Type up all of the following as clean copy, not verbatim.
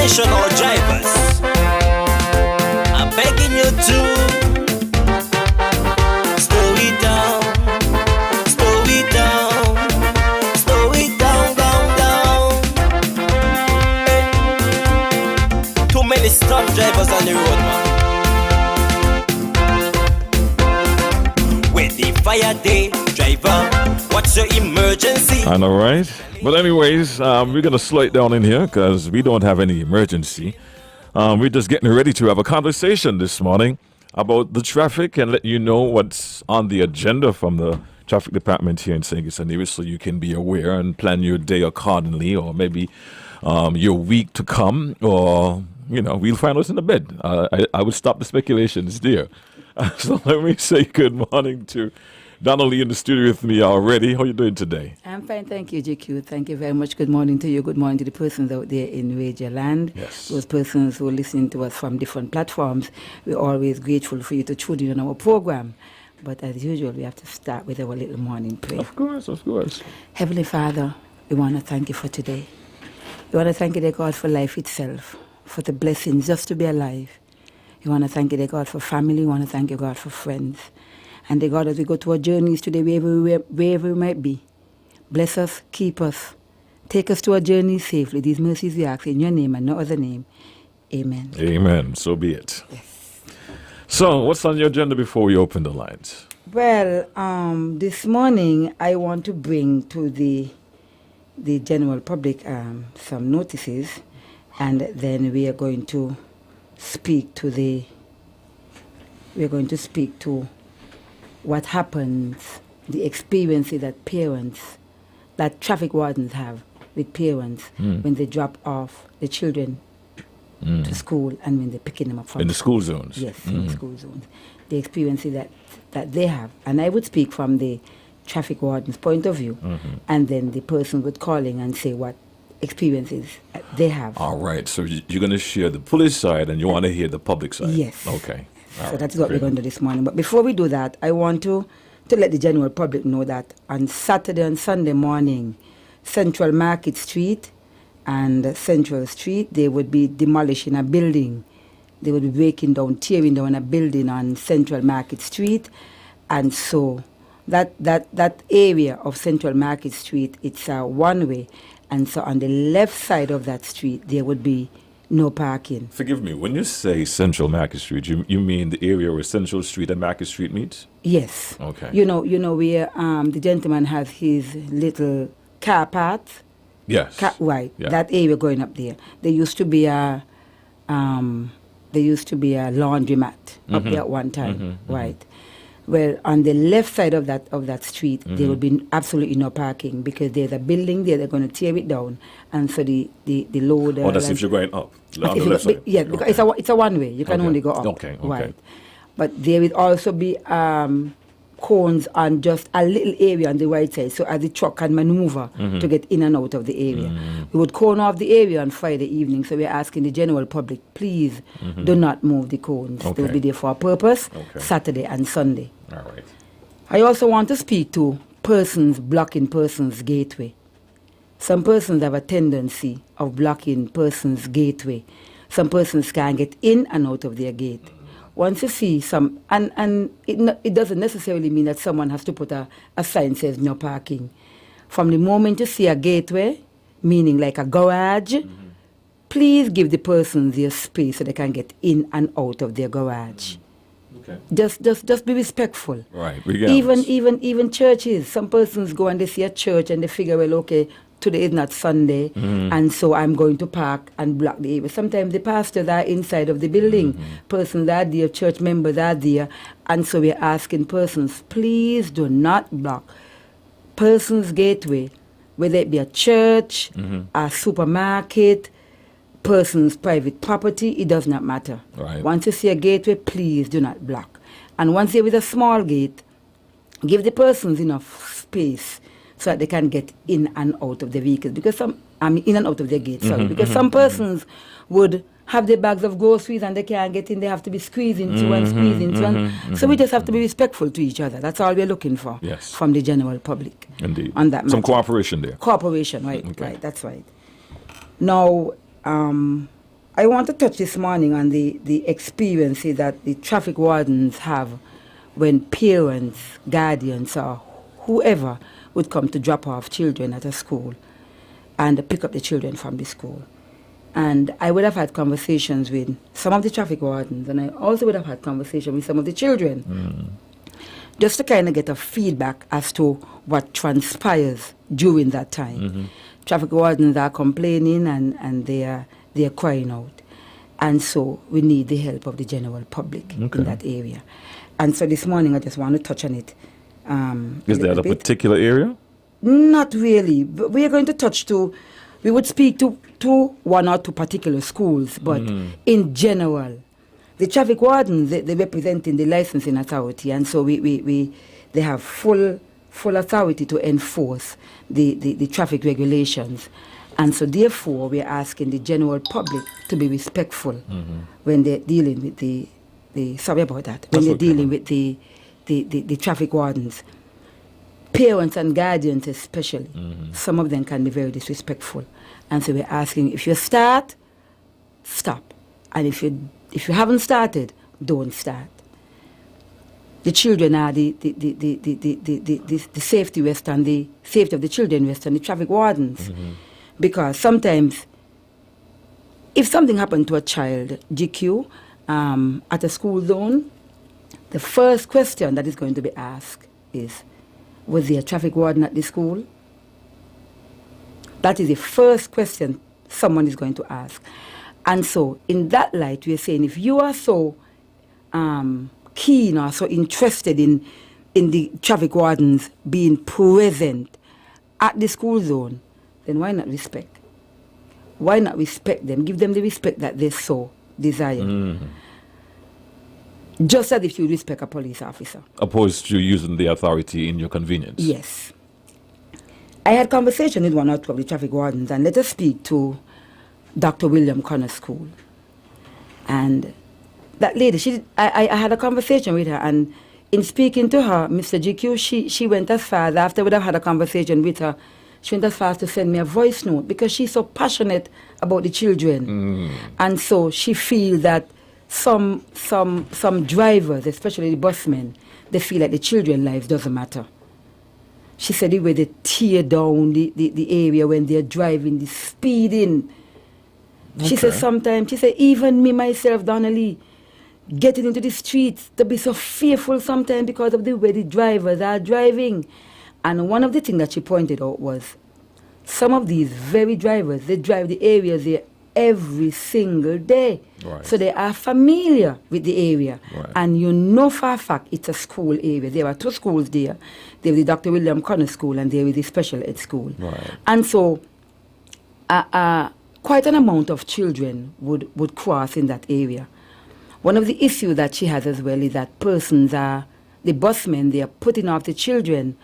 Attention all drivers, I'm begging you to slow it down, slow it down, slow it down, down. Hey. Too many stop drivers on the road, man. With the fire day, driver, what's your emergency? I know, right? But anyways, we're going to slow it down in here because we don't have any emergency. We're just getting ready to have a conversation this morning about the traffic and let you know what's on the agenda from the traffic department here in St. Kitts and Nevis so you can be aware and plan your day accordingly, or maybe your week to come, or, you know, we'll find us in the bed. I would stop the speculations there. So let me say good morning to Donnelly in the studio with me already. How are you doing today? I'm fine, thank you, GQ. Thank you very much. Good morning to you. Good morning to the persons out there in Radio Land. Yes. Those persons who are listening to us from different platforms. We're always grateful for you to tune in on our program. But as usual, we have to start with our little morning prayer. Of course, of course. Heavenly Father, we want to thank you for today. We want to thank you, dear God, for life itself, for the blessings just to be alive. We want to thank you, dear God, for family. We want to thank you, God, for friends. And dear God, as we go to our journeys today, wherever we might be, bless us, keep us, take us to our journey safely. These mercies we ask in your name and no other name. Amen. Amen. So be it. Yes. So, what's on your agenda before we open the lines? Well, this morning I want to bring to the general public some notices, and then we are going to speak to what happens, the experiences that that traffic wardens have with parents when they drop off the children to school and when they're picking them up from in the school zones. Yes, in the school zones. The experiences that they have. And I would speak from the traffic warden's point of view, and then the person would call in and say what experiences they have. All right. So you're going to share the police side and you want to hear the public side? Yes. Okay. So that's what we're going to do this morning. But before we do that, I want to let the general public know that on Saturday and Sunday morning, Central Market Street and Central Street, they would be demolishing a building. They would be breaking down, tearing down a building on Central Market Street. And so that area of Central Market Street, it's a one-way. And so on the left side of that street, there would be no parking. Forgive me, when you say Central Market Street, you mean the area where Central Street and Market Street meets? Yes. Okay. You know where the gentleman has his little car path? Yes. Right. Yeah. That area going up there. There used to be a laundromat up there at one time. Right. Well, on the left side of that street, there will be absolutely no parking because there's a building there. They're going to tear it down, and so the load. Oh, that's if you're going up on the left side. Yeah, because it's a one way. You can only go up. Okay. Right. But there will also be cones on just a little area on the right side, so as the truck can maneuver to get in and out of the area. We would cone off the area on Friday evening, so we're asking the general public, please do not move the cones. Okay. They'll be there for a purpose, Okay. Saturday and Sunday. All right. I also want to speak to persons blocking persons' gateway. Some persons have a tendency of blocking persons' gateway. Some persons can't get in and out of their gate. Once you see some, and it doesn't necessarily mean that someone has to put a sign says no parking. From the moment you see a gateway, meaning like a garage, please give the persons their space so they can get in and out of their garage. Okay. Just be respectful. Right. Regardless. Even churches. Some persons go and they see a church and they figure, well, okay, today is not Sunday, and so I'm going to park and block the area. Sometimes the pastors are inside of the building. Persons are there, church members are there, and so we're asking persons, please do not block persons' gateway, whether it be a church, a supermarket, person's private property, it does not matter. Right. Once you see a gateway, please do not block. And once there is a small gate, give the persons enough space so that they can get in and out of the vehicles. Because in and out of their gate, because some persons would have their bags of groceries and they can't get in, they have to be squeezing through and squeezing through. So we just have to be respectful to each other. That's all we're looking for from the general public. Indeed. On that matter. Some cooperation there. Cooperation, right, Okay. right, that's right. Now, I want to touch this morning on the experiences that the traffic wardens have when parents, guardians, or whoever would come to drop off children at a school and pick up the children from the school. And I would have had conversations with some of the traffic wardens, and I also would have had conversations with some of the children, just to kind of get a feedback as to what transpires during that time. Traffic wardens are complaining and they are crying out. And so we need the help of the general public in that area. And so this morning I just want to touch on it. Is there a particular area? Not really. But we are going to touch we would speak to one or two particular schools, but in general, the traffic wardens, they representing the licensing authority, and so they have full authority to enforce the traffic regulations. And so therefore, we are asking the general public to be respectful when they're dealing with dealing with the traffic wardens. Parents and guardians especially, some of them can be very disrespectful. And so we're asking, if you start, stop. And if you haven't started, don't start. The children are the safety rest and the safety of the children rest and the traffic wardens. Because sometimes, if something happened to a child, GQ, at a school zone, the first question that is going to be asked is, was there a traffic warden at the school? That is the first question someone is going to ask. And so, in that light, we are saying, if you are so keen or so interested in the traffic wardens being present at the school zone, then why not respect? Why not respect them? Give them the respect that they so desire. Just as if you respect a police officer. Opposed to using the authority in your convenience. Yes. I had conversation with one or two of the traffic wardens, and let us speak to Dr. William Connor School. And that lady, I had a conversation with her, and in speaking to her, Mr. GQ, she went as far as, after I would have had a conversation with her, she went as far as to send me a voice note because she's so passionate about the children. And so she feels that some drivers, especially the busmen, they feel like the children's lives doesn't matter. She said the way they tear down the area when they're driving, the speeding. Okay. She said sometimes, even me, myself, Donnelly, getting into the streets to be so fearful sometimes because of the way the drivers are driving. And one of the things that she pointed out was some of these very drivers, they drive the areas there every single day. Right. So they are familiar with the area. Right. And you know for a fact it's a school area. There are two schools there. There is the Dr. William Connor School and there is the special ed school. Right. And so quite an amount of children would cross in that area. One of the issues that she has as well is that the busmen, they are putting off the children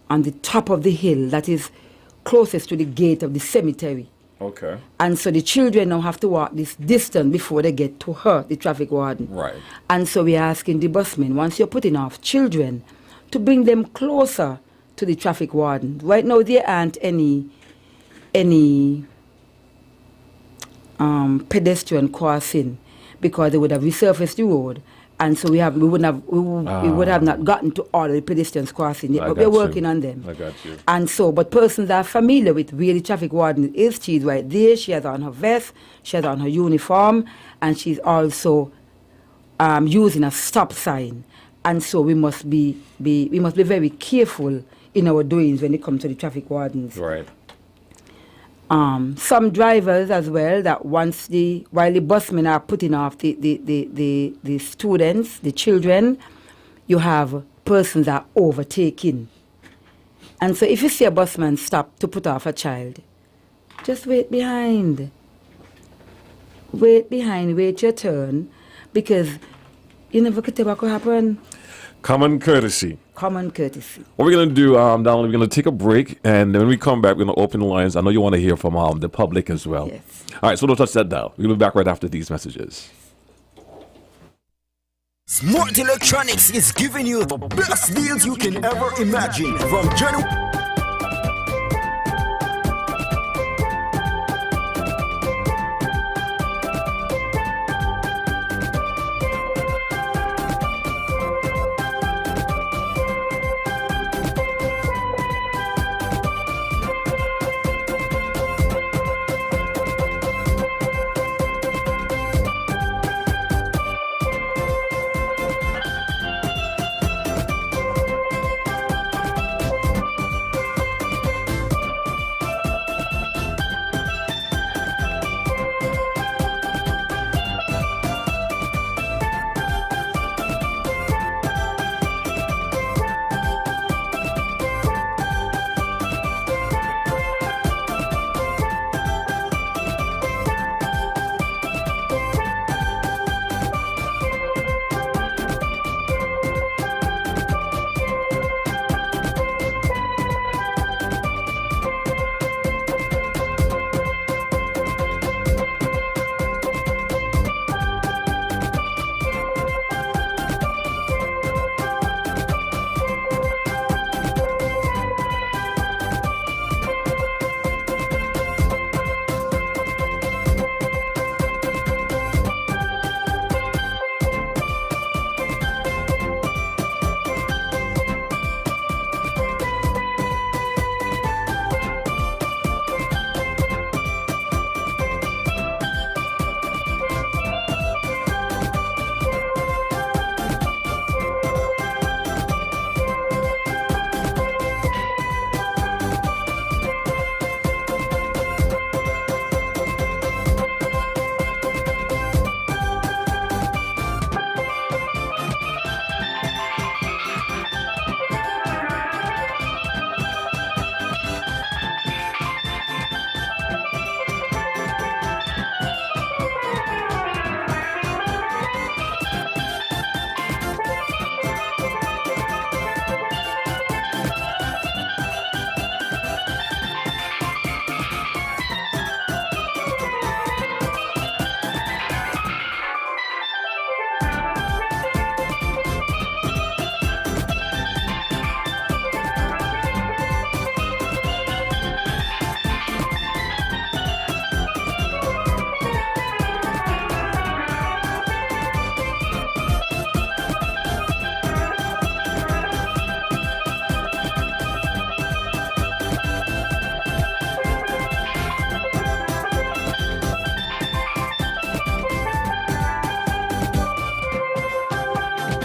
on the top of the hill that is closest to the gate of the cemetery. Okay. And so the children now have to walk this distance before they get to her, the traffic warden. Right. And so we're asking the busmen, once you're putting off children, to bring them closer to the traffic warden. Right now there aren't any pedestrian crossing because they would have resurfaced the road. And so we would have not gotten to all of the pedestrians crossing yet, but we're working on them. I got you. And so, but persons are familiar with where the traffic warden is. She's right there. She has on her vest. She has on her uniform, and she's also using a stop sign. And so we must be very careful in our doings when it comes to the traffic wardens. Right. Some drivers as well, that while the busmen are putting off the students, the children, you have persons that are overtaking. And so if you see a busman stop to put off a child, just wait behind. Wait your turn, because you never could tell what could happen. Common courtesy. Common courtesy. What we're going to do, Donald, we're going to take a break, and when we come back, we're going to open the lines. I know you want to hear from the public as well. Yes. All right, so don't touch that dial. We're going to be back right after these messages. Smart Electronics is giving you the best deals you can ever imagine from January.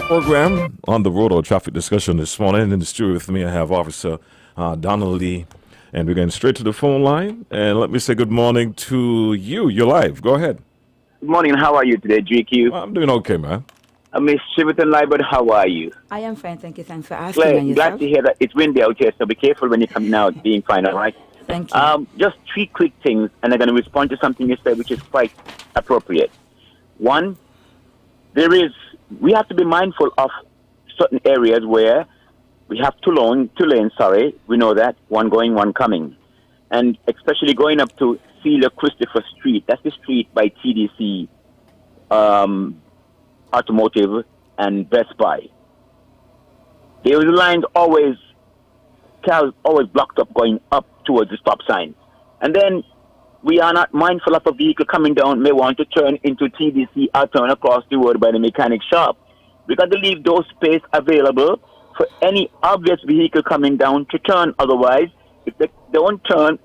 program on the road or traffic discussion this morning. In the studio with me, I have Officer Donald Lee, and we're going straight to the phone line. And let me say good morning to you. You're live. Go ahead. Good morning. How are you today, GQ? I'm doing okay, man. Miss Shiverton Liebert, how are you? I am fine, thank you. Thanks for asking. Claire, And glad yourself? to hear that it's windy out here, so be careful when you're coming out, being fine, all right? Thank you. Just three quick things, and I'm going to respond to something you said, which is quite appropriate. One, we have to be mindful of certain areas where we have two lanes, we know that, one going, one coming. And especially going up to Celia Christopher Street, that's the street by TDC, Automotive and Best Buy. There was lines cars always blocked up going up towards the stop sign. And then we are not mindful of a vehicle coming down may want to turn into TDC or turn across the road by the mechanic shop. We got to leave those space available for any obvious vehicle coming down to turn. Otherwise, if they don't turn,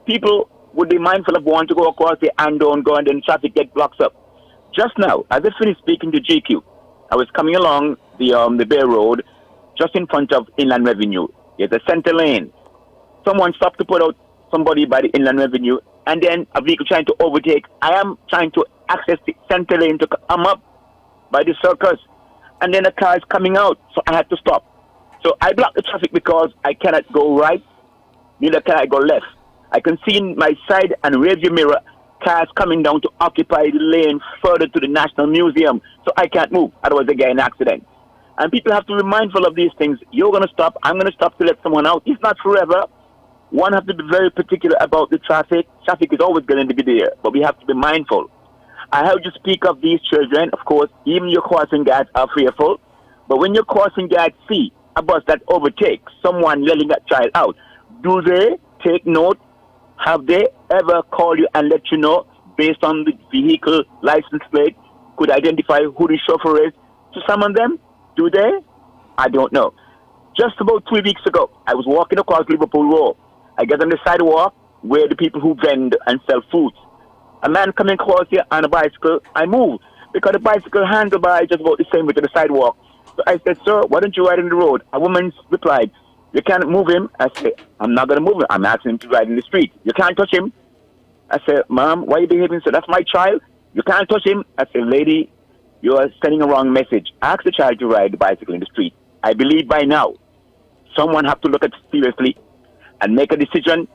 people would be mindful of wanting to go across the and don't go, and then traffic get blocks up. Just now, as I finished speaking to GQ, I was coming along the Bay Road, just in front of Inland Revenue. There's a center lane. Someone stopped to put out somebody by the Inland Revenue, and then a vehicle trying to overtake. I am trying to access the center lane to come up by the circus, and then a car is coming out, so I had to stop. So I blocked the traffic because I cannot go right, neither can I go left. I can see in my side and rearview mirror cars coming down to occupy the lane further to the National Museum, so I can't move, otherwise I get an accident. And people have to be mindful of these things. You're going to stop, I'm going to stop to let someone out. It's not forever. One has to be very particular about the traffic. Traffic is always going to be there, but we have to be mindful. I heard you speak of these children. Of course, even your crossing guards are fearful, but when your crossing guards see a bus that overtakes someone letting that child out, do they take note? Have they ever called you and let you know, based on the vehicle license plate, could identify who the chauffeur is to summon them? Do they? I don't know. Just about 3 weeks ago, I was walking across Liverpool Road. I get on the sidewalk where the people who vend and sell foods. A man coming across here on a bicycle, I move because the bicycle handlebar is just about the same way to the sidewalk. So I said, sir, why don't you ride in the road? A woman replied, you can't move him. I said, I'm not going to move him. I'm asking him to ride in the street. You can't touch him. I said, ma'am, why are you behaving so? That's my child. You can't touch him. I said, lady, you are sending a wrong message. Ask the child to ride the bicycle in the street. I believe by now, someone have to look at it seriously and make a decision.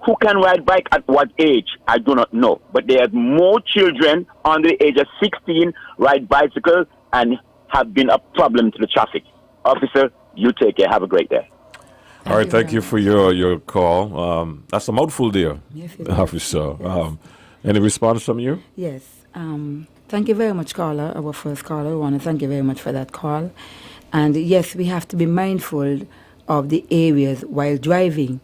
Who can ride bike at what age? I do not know. But there's more children under the age of 16 ride bicycles and have been a problem to the traffic. Officer, you take care. Have a great day. All right, thank you for your call. That's a mouthful there, Yes, it is. Officer. Yes. Any response from you? Yes. Thank you very much, caller, our first caller. I want to thank you very much for that call. And yes, we have to be mindful of the areas while driving,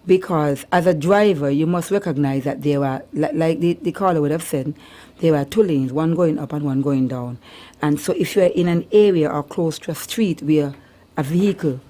because as a driver, you must recognize that there are, like the caller would have said, there are two lanes, one going up and one going down. And so if you're in an area or close to a street where a vehicle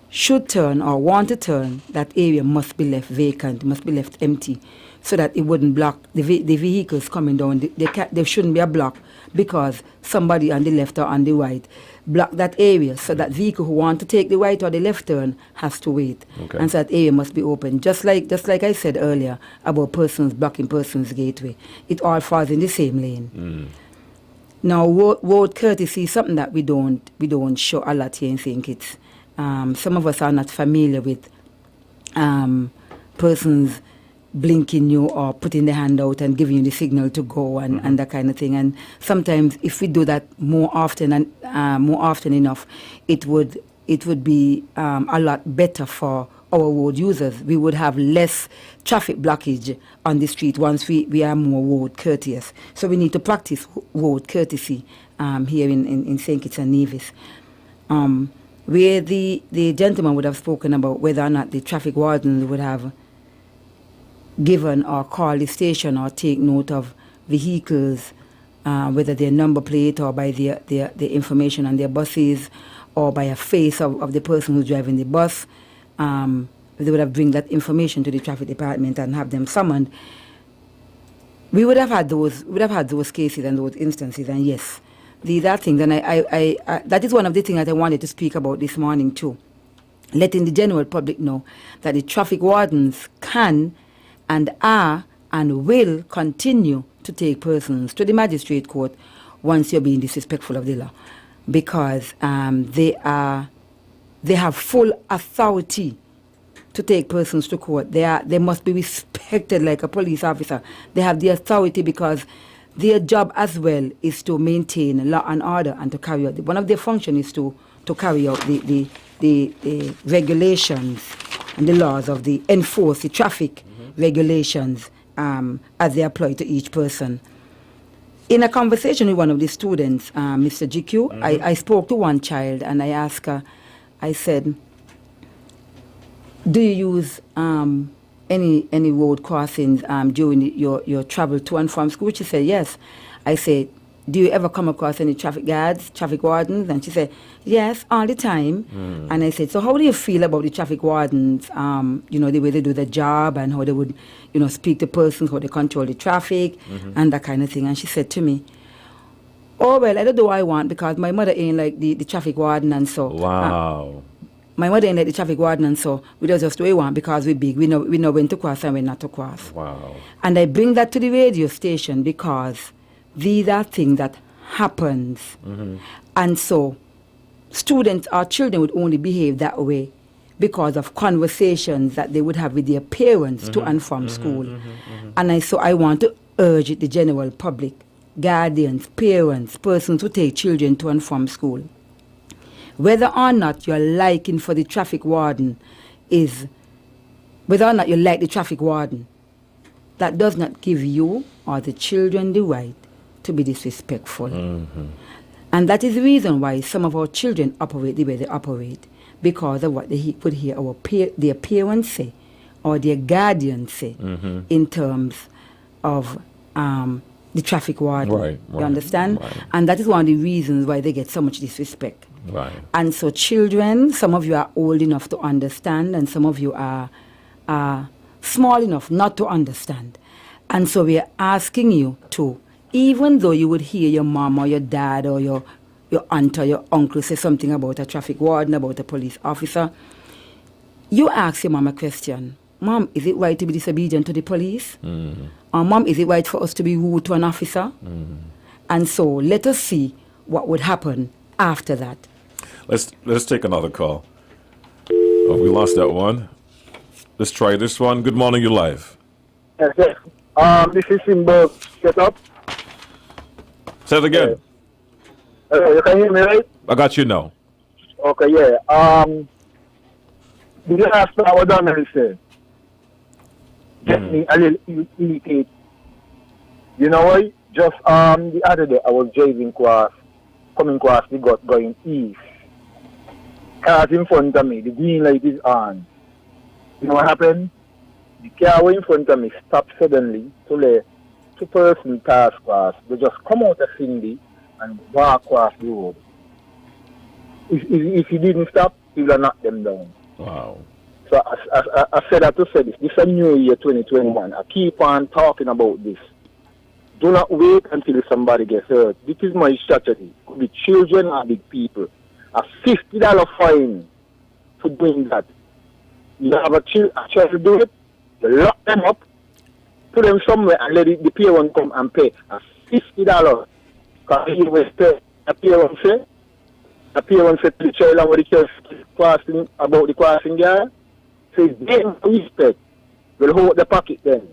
should turn or want to turn, that area must be left vacant, must be left empty, so that it wouldn't block the vehicles coming down. There shouldn't be a block because somebody on the left or on the right block that area, so that vehicle who want to take the right or the left turn has to wait. Okay. And so that area must be open. Just like I said earlier about persons blocking persons gateway, it all falls in the same lane. Now, road courtesy is something that we don't show a lot here in St. Kitts. Some of us are not familiar with persons blinking you or putting the hand out and giving you the signal to go and that kind of thing. And sometimes if we do that more often enough, it would be a lot better for our road users. We would have less traffic blockage on the street once we are more road courteous. So we need to practice road courtesy here in St. Kitts and Nevis. Where the gentleman would have spoken about whether or not the traffic wardens would have given or called the station or take note of vehicles, whether their number plate or by their information on their buses or by a face of the person who's driving the bus. They would have bring that information to the traffic department and have them summoned. We would have had those cases and those instances, and yes, these are things, and I that is one of the things that I wanted to speak about this morning too. Letting the general public know that the traffic wardens can and are and will continue to take persons to the magistrate court once you're being disrespectful of the law, because they have full authority to take persons to court. They must be respected like a police officer. They have the authority because their job as well is to maintain law and order and to carry out. One of their functions is to carry out the regulations and the laws of enforce the traffic regulations as they apply to each person. In a conversation with one of the students, Mr. GQ, I spoke to one child and I asked her, I said, do you use any road crossings during your travel to and from school? She said, yes. I said, do you ever come across any traffic guards, traffic wardens? And she said, yes, all the time. And I said, so how do you feel about the traffic wardens, the way they do their job and how they would, speak to persons, how they control the traffic and that kind of thing? And she said to me, oh, well, I don't know what I want because my mother ain't like the traffic warden and so. Wow. My mother ain't like the traffic warden and so we don't just do what we want because we're big. We know when to cross and when not to cross. Wow. And I bring that to the radio station because these are things that happens. And so students or children would only behave that way because of conversations that they would have with their parents to and from school. And I want to urge the general public, guardians, parents, persons who take children to and from school, whether or not your liking for the traffic warden that does not give you or the children the right to be disrespectful. And that is the reason why some of our children operate the way they operate, because of what they could hear their parents say or their guardians say in terms of the traffic warden. Right. You understand? Right. And that is one of the reasons why they get so much disrespect. Right. And so children, some of you are old enough to understand and some of you are small enough not to understand. And so we are asking you to, even though you would hear your mom or your dad or your aunt or your uncle say something about a traffic warden, about a police officer, you ask your mom a question. Mom, is it right to be disobedient to the police? Or Mom, is it right for us to be rude to an officer? And so let us see what would happen after that. Let's take another call. Oh, we lost that one. Let's try this one. Good morning, you're live. Yes, yes. This is Simba. Get up. Say it again. You can hear me, right? I got you now. Okay, yeah. The last time I was done, I said, get me a little irritated. You know why? Just the other day, I was driving coming across the gut going east. Cars in front of me, the green light is on. You know what happened? The car in front of me stopped suddenly to let two persons pass across. They just come out of Cindy and walk across the road. If he didn't stop, he would have knocked them down. Wow. So I said that to say this. This is a new year 2021. I keep on talking about this. Do not wait until somebody gets hurt. This is my strategy. Could be children or big people. A $50 fine for doing that. You have a child do it, you lock them up, put them somewhere and let the parent come and pay a $50. Because he will pay. The parent say to the child and what the child crossing about the crossing guard. Says they don't respect. Will hold the pocket then.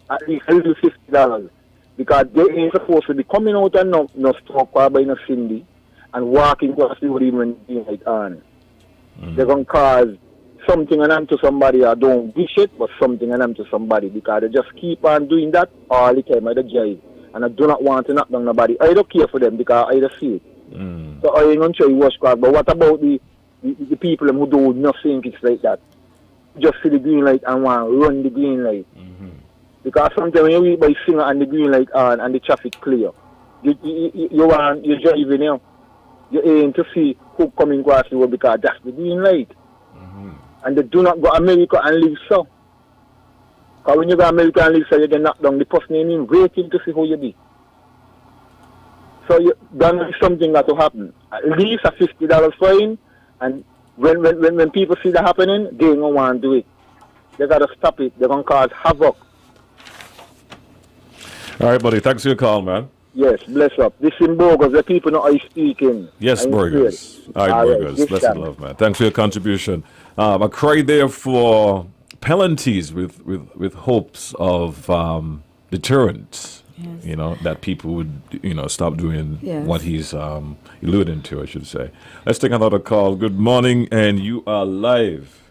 At least a little $50. Because they ain't supposed to be coming out and no stop car by no Cindy and walking across the road even being like on. They're gonna cause something on them to somebody or don't wish it, but something on them to somebody because they just keep on doing that all the time at the drive. And I do not want to knock down nobody. I don't care for them because I don't see it. So I ain't gonna try to wash car. But what about the people who do nothing it's like that? Just see the green light and want to run the green light. Because sometimes when you read by singer and the green light on and the traffic clear, you're driving now. You aim to see who coming across the road because that's the green light. And they do not go America and live so. Because when you go America and live so, you get knocked down. The person ain't waiting to see who you be. So then something got to happen. At least a $50 fine, and when people see that happening, they don't want to do it. They got to stop it. They're going to cause havoc. All right, buddy. Thanks for your call, man. Yes, bless up. This in Burgos, the people know how you speaking. Yes, Burgos. All right, Burgos. Bless and love, man. Thanks for your contribution. I cried there for penalties with hopes of deterrence. Yes. You know, that people would, stop doing Yes. what he's alluding to, I should say. Let's take another call. Good morning, and you are live.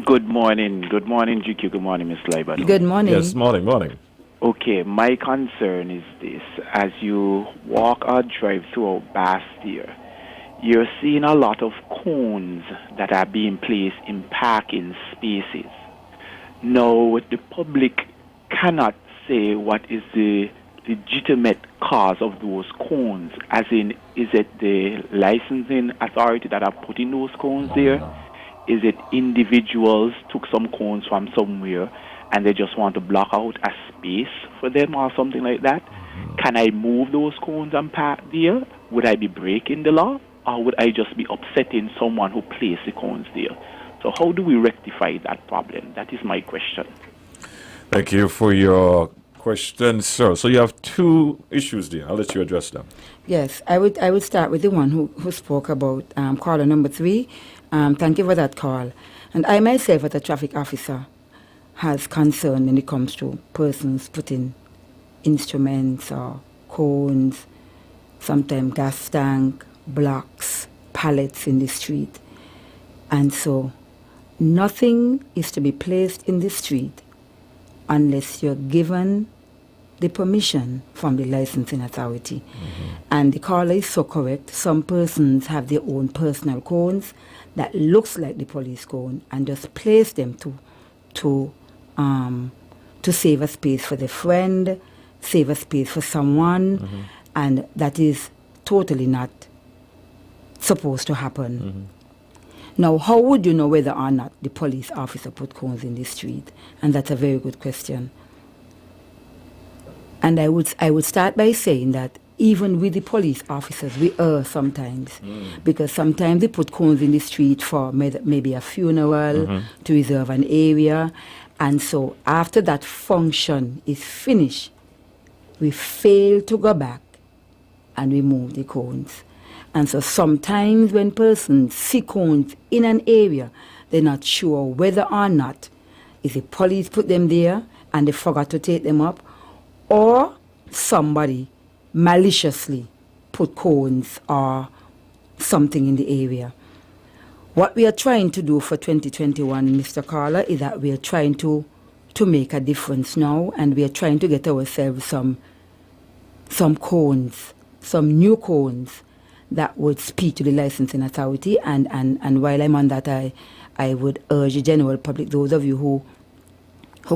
Good morning. Good morning, GQ. Good morning, Miss Leiber. Good morning. Yes, morning. Okay, my concern is this. As you walk or drive throughout Bastille, you're seeing a lot of cones that are being placed in parking spaces. Now, the public cannot say what is the legitimate cause of those cones. As in, is it the licensing authority that are putting those cones there? Is it individuals took some cones from somewhere and they just want to block out a space for them or something like that? Can I move those cones and park there? Would I be breaking the law? Or would I just be upsetting someone who placed the cones there? So how do we rectify that problem? That is my question. Thank you for your question, sir. So you have two issues there. I'll let you address them. Yes, I would start with the one who spoke about caller number 3. Thank you for that call. And I myself, as a traffic officer, has concern when it comes to persons putting instruments or cones, sometimes gas tank, blocks, pallets in the street. And so nothing is to be placed in the street unless you're given the permission from the licensing authority. And the caller is so correct. Some persons have their own personal cones that looks like the police cone and just place them to save a space for their friend, save a space for someone, and that is totally not supposed to happen. Now, how would you know whether or not the police officer put cones in the street? And that's a very good question. And I would start by saying that even with the police officers, we err sometimes. Because sometimes they put cones in the street for maybe a funeral, to reserve an area. And so after that function is finished, we fail to go back and remove the cones. And so sometimes when persons see cones in an area, they're not sure whether or not if the police put them there and they forgot to take them up, or somebody maliciously put cones or something in the area. What we are trying to do for 2021, Mr. Carla, is that we are trying to make a difference now, and we are trying to get ourselves some cones, some new cones that would speak to the licensing authority. And while I'm on that, I would urge the general public, those of you who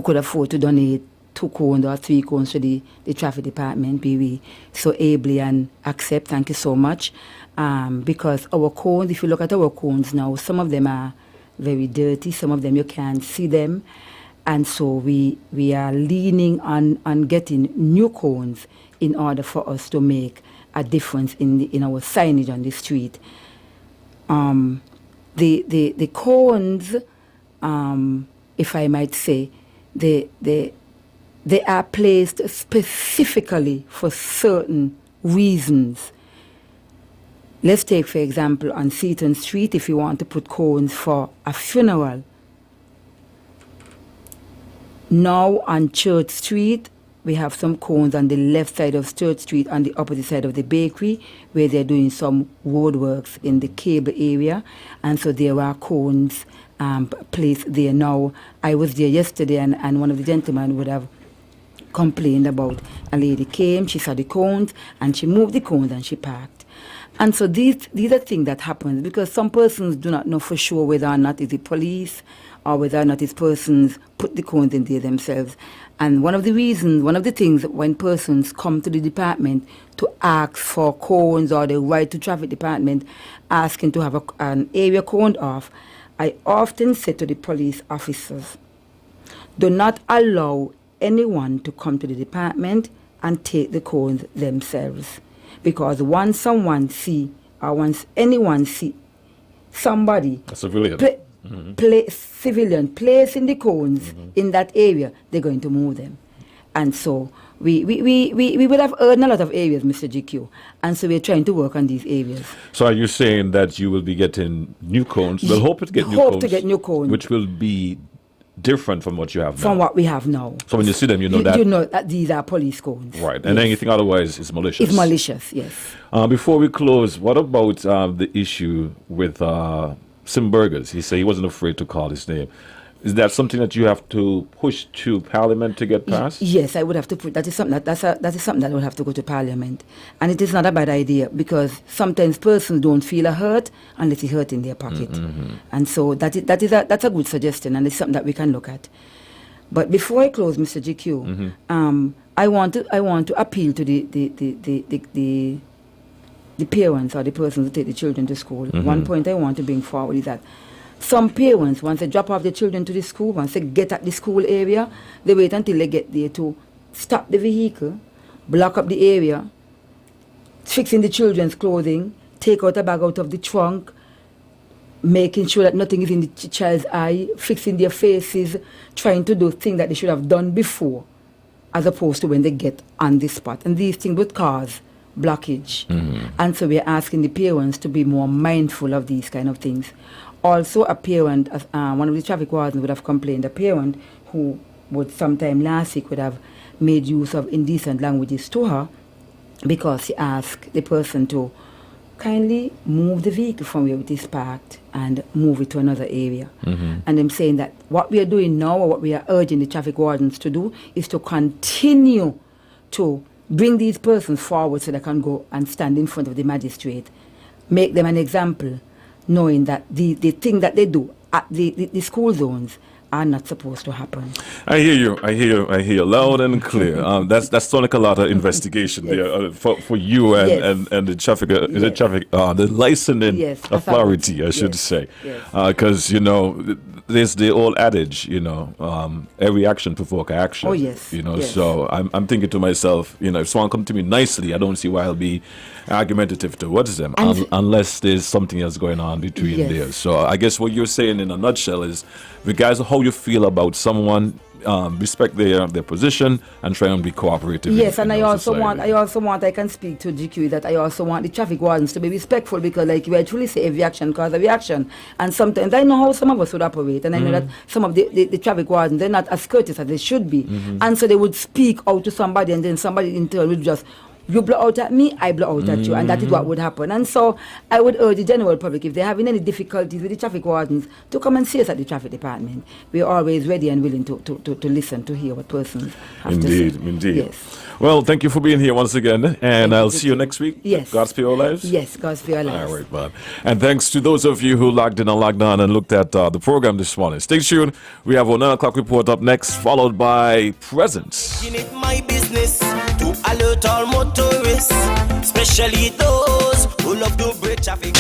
could afford to donate 2 cones or 3 cones to the traffic department, be so ably and accept. Thank you so much. Because our cones, if you look at our cones now, some of them are very dirty, some of them you can't see them. And so we are leaning on getting new cones in order for us to make a difference in our signage on the street. The cones, if I might say, they are placed specifically for certain reasons. Let's take, for example, on Seaton Street, if you want to put cones for a funeral. Now on Church Street, we have some cones on the left side of Church Street, on the opposite side of the bakery, where they're doing some roadworks in the cable area. And so there are cones placed there. Now, I was there yesterday, and one of the gentlemen would have complained about a lady came, she saw the cones, and she moved the cones and she parked. And so these are things that happen because some persons do not know for sure whether or not it's the police or whether or not these persons put the cones in there themselves. And one of the things when persons come to the department to ask for cones, or they write to traffic department asking to have an area coned off, I often say to the police officers, do not allow anyone to come to the department and take the cones themselves. because once someone see, or once anyone see somebody, A civilian. civilian placing the cones in that area, they're going to move them. And so we would have earned a lot of areas, Mr. GQ. And so we're trying to work on these areas. So are you saying that you will be getting new cones? Well, hope to get new Hope cones. to get new cones. Which will be different from what you have From now. what we have now. So when you see them, you know that. You know that these are police cones. Right. And anything otherwise is malicious. It's malicious, yes. Before we close, what about the issue with Sim Burgers? He said he wasn't afraid to call his name. Is that something that you have to push to Parliament to get passed? Yes, I would have to put that is something that is something that would have to go to Parliament, and it is not a bad idea because sometimes persons don't feel a hurt unless it's hurt in their pocket, and so that's a good suggestion, and it's something that we can look at. But before I close, Mr. GQ, I want to appeal to the parents or the persons who take the children to school. One point I want to bring forward is that some parents, once they drop off their children to the school, once they get at the school area, they wait until they get there to stop the vehicle, block up the area, fixing the children's clothing, take out a bag out of the trunk, making sure that nothing is in the child's eye, fixing their faces, trying to do things that they should have done before, as opposed to when they get on the spot. And these things would cause blockage. And so we're asking the parents to be more mindful of these kind of things. Also, a parent, one of the traffic wardens would have complained, a parent who would sometime last week would have made use of indecent languages to her because she asked the person to kindly move the vehicle from where it is parked and move it to another area. And I'm saying that what we are doing now, or what we are urging the traffic wardens to do, is to continue to bring these persons forward so they can go and stand in front of the magistrate, make them an example, knowing that the thing that they do at the school zones are not supposed to happen. I hear you loud and clear. That's sound like a lot of investigation there for you and the traffic, the licensing authority, I should say, because there's the old adage, every action provoke action. Oh yes. So I'm thinking to myself, if someone come to me nicely, I don't see why I'll be argumentative towards them unless there's something else going on between there. So I guess what you're saying in a nutshell is, regardless of how you feel about someone, respect their position and try and be cooperative. Yes, and I also society. want, I can speak to GQ that I also want the traffic wardens to be respectful, because like you actually say, every action causes a reaction. And sometimes I know how some of us would operate, and I know that some of the traffic wardens, they're not as courteous as they should be. And so they would speak out to somebody, and then somebody in turn would just, you blow out at me, I blow out at you, and that is what would happen. And so I would urge the general public, if they're having any difficulties with the traffic wardens, to come and see us at the traffic department. We're always ready and willing to listen, to hear what persons have to say. Indeed. Yes. Well, thank you for being here once again, and I'll see you next week. Yes. God's for your lives. Yes, God's for your lives. All right, man. And thanks to those of you who logged in and logged on and looked at the program this morning. Stay tuned. We have our 9 o'clock report up next, followed by Presence. In it my business to alert all motorists, especially those who love to break traffic.